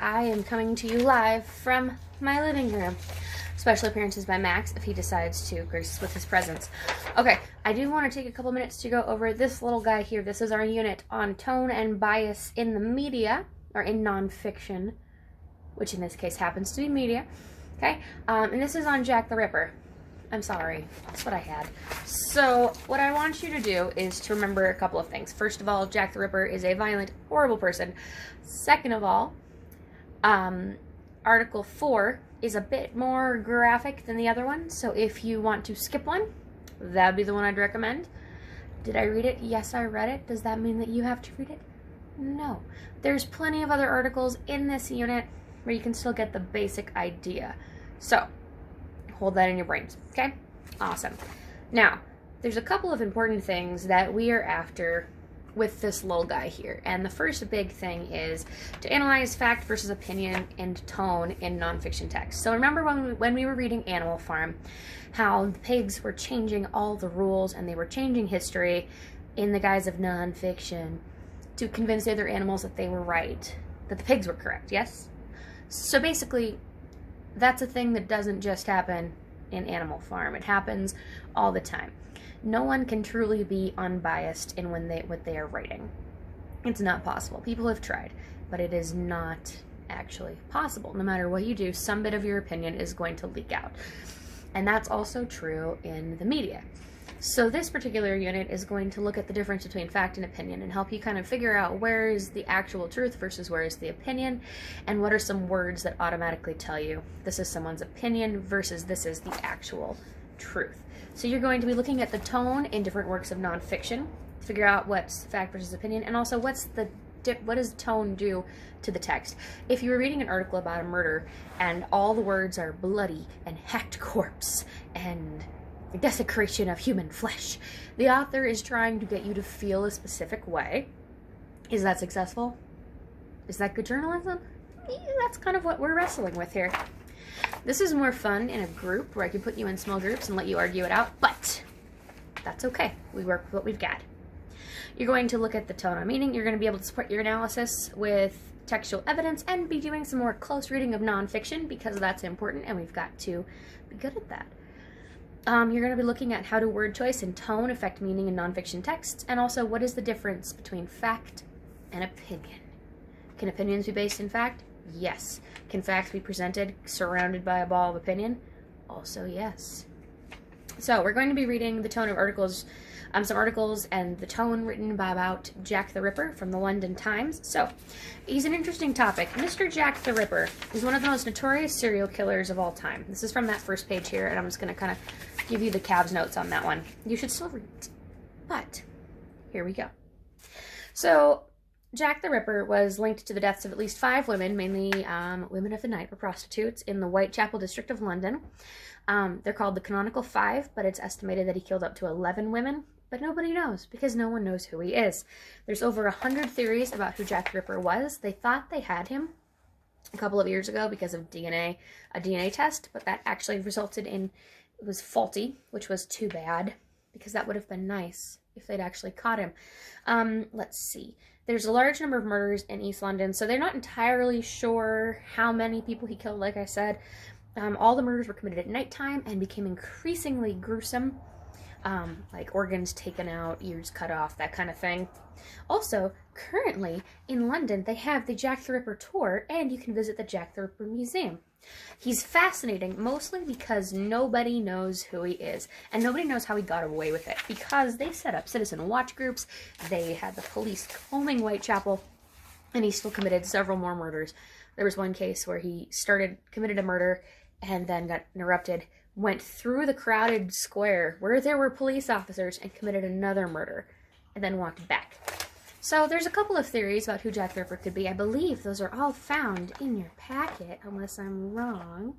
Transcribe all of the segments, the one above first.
I am coming to you live from my living room. Special appearances by Max if he decides to grace us with his presence. Okay, I do want to take a couple minutes to go over this little guy here. This is our unit on tone and bias in the media, or in nonfiction, which in this case happens to be media. Okay, and this is on Jack the Ripper. I'm sorry, that's what I had. So what I want you to do is to remember a couple of things. First of all, Jack the Ripper is a violent, horrible person. Second of all, Article 4 is a bit more graphic than the other one, so if you want to skip one, that would be the one I'd recommend. Did I read it? Yes, I read it. Does that mean that you have to read it? No. There's plenty of other articles in this unit where you can still get the basic idea. So, hold that in your brains, okay? Awesome. Now, there's a couple of important things that we are after with this little guy here. And the first big thing is to analyze fact versus opinion and tone in nonfiction text. So remember when we were reading Animal Farm, how the pigs were changing all the rules and they were changing history in the guise of nonfiction to convince the other animals that they were right, that the pigs were correct, yes? So basically, that's a thing that doesn't just happen in Animal Farm. It happens all the time. No one can truly be unbiased in what they are writing. It's not possible. People have tried, but it is not actually possible. No matter what you do, some bit of your opinion is going to leak out. And that's also true in the media. So this particular unit is going to look at the difference between fact and opinion and help you kind of figure out where is the actual truth versus where is the opinion, and what are some words that automatically tell you this is someone's opinion versus this is the actual truth. So you're going to be looking at the tone in different works of nonfiction to figure out what's fact versus opinion, and also what does tone do to the text. If you were reading an article about a murder and all the words are bloody and hacked corpse and desecration of human flesh, the author is trying to get you to feel a specific way. Is that successful? Is that good journalism? Yeah, that's kind of what we're wrestling with here. This is more fun in a group where I can put you in small groups and let you argue it out, but that's okay. We work with what we've got. You're going to look at the tone and meaning. You're going to be able to support your analysis with textual evidence and be doing some more close reading of nonfiction because that's important and we've got to be good at that. You're going to be looking at how do word choice and tone affect meaning in nonfiction texts, and also what is the difference between fact and opinion. Can opinions be based in fact? Yes. Can facts be presented surrounded by a ball of opinion? Also yes. So we're going to be reading the tone of articles, some articles and the tone written by about Jack the Ripper from the London Times. So he's an interesting topic. Mr. Jack the Ripper is one of the most notorious serial killers of all time. This is from that first page here, and I'm just going to kind of give you the Cavs notes on that one. You should still read it, but here we go. So Jack the Ripper was linked to the deaths of at least 5 women, mainly women of the night or prostitutes, in the Whitechapel district of London. They're called the Canonical Five, but it's estimated that he killed up to 11 women, but nobody knows because no one knows who he is. There's over 100 theories about who Jack the Ripper was. They thought they had him a couple of years ago because of a DNA test, but that actually resulted in, it was faulty, which was too bad because that would have been nice if they'd actually caught him. Let's see. There's a large number of murders in East London, so they're not entirely sure how many people he killed, like I said. All the murders were committed at nighttime and became increasingly gruesome, like organs taken out, ears cut off, that kind of thing. Also, currently in London, they have the Jack the Ripper tour, and you can visit the Jack the Ripper Museum. He's fascinating, mostly because nobody knows who he is, and nobody knows how he got away with it, because they set up citizen watch groups, they had the police combing Whitechapel, and he still committed several more murders. There was one case where he committed a murder, and then got interrupted, went through the crowded square where there were police officers, and committed another murder, and then walked back. So there's a couple of theories about who Jack the Ripper could be. I believe those are all found in your packet, unless I'm wrong.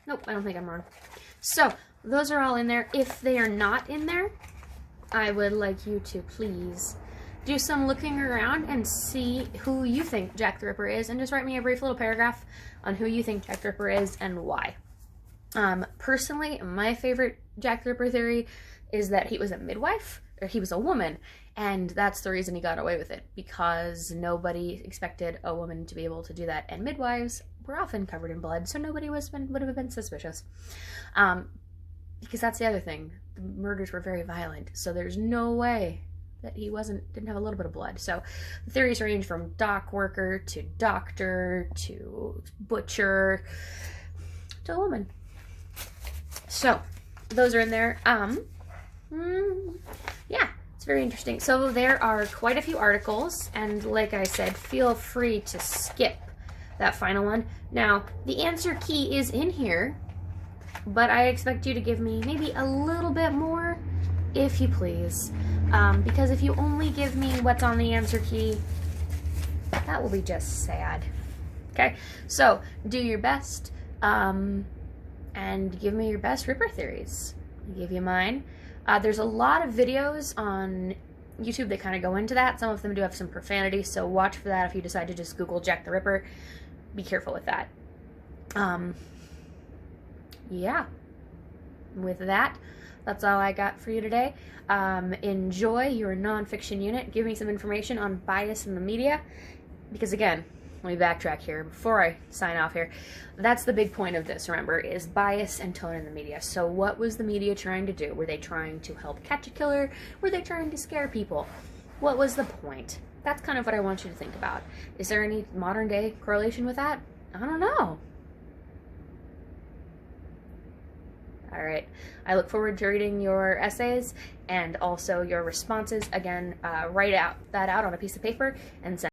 Nope, I don't think I'm wrong. So those are all in there. If they are not in there, I would like you to please do some looking around and see who you think Jack the Ripper is, and just write me a brief little paragraph on who you think Jack the Ripper is and why. Personally, my favorite Jack the Ripper theory is that he was a midwife, or he was a woman, and that's the reason he got away with it, because nobody expected a woman to be able to do that, and midwives were often covered in blood, so nobody would have been suspicious. Because that's the other thing, the murders were very violent, so there's no way that he didn't have a little bit of blood. So the theories range from dock worker to doctor to butcher to a woman. So those are in there. Yeah, it's very interesting. So there are quite a few articles, and like I said, feel free to skip that final one. Now, the answer key is in here, but I expect you to give me maybe a little bit more, if you please. Because if you only give me what's on the answer key, that will be just sad. Okay, so do your best, and give me your best Ripper theories. I'll give you mine. There's a lot of videos on YouTube that kind of go into that. Some of them do have some profanity, so watch for that if you decide to just Google Jack the Ripper. Be careful with that. Yeah. With that, that's all I got for you today. Enjoy your nonfiction unit. Give me some information on bias in the media. Because again, let me backtrack here before I sign off here. That's the big point of this, remember, is bias and tone in the media. So what was the media trying to do? Were they trying to help catch a killer? Were they trying to scare people? What was the point? That's kind of what I want you to think about. Is there any modern day correlation with that? I don't know. All right. I look forward to reading your essays and also your responses. Again, write that out on a piece of paper and send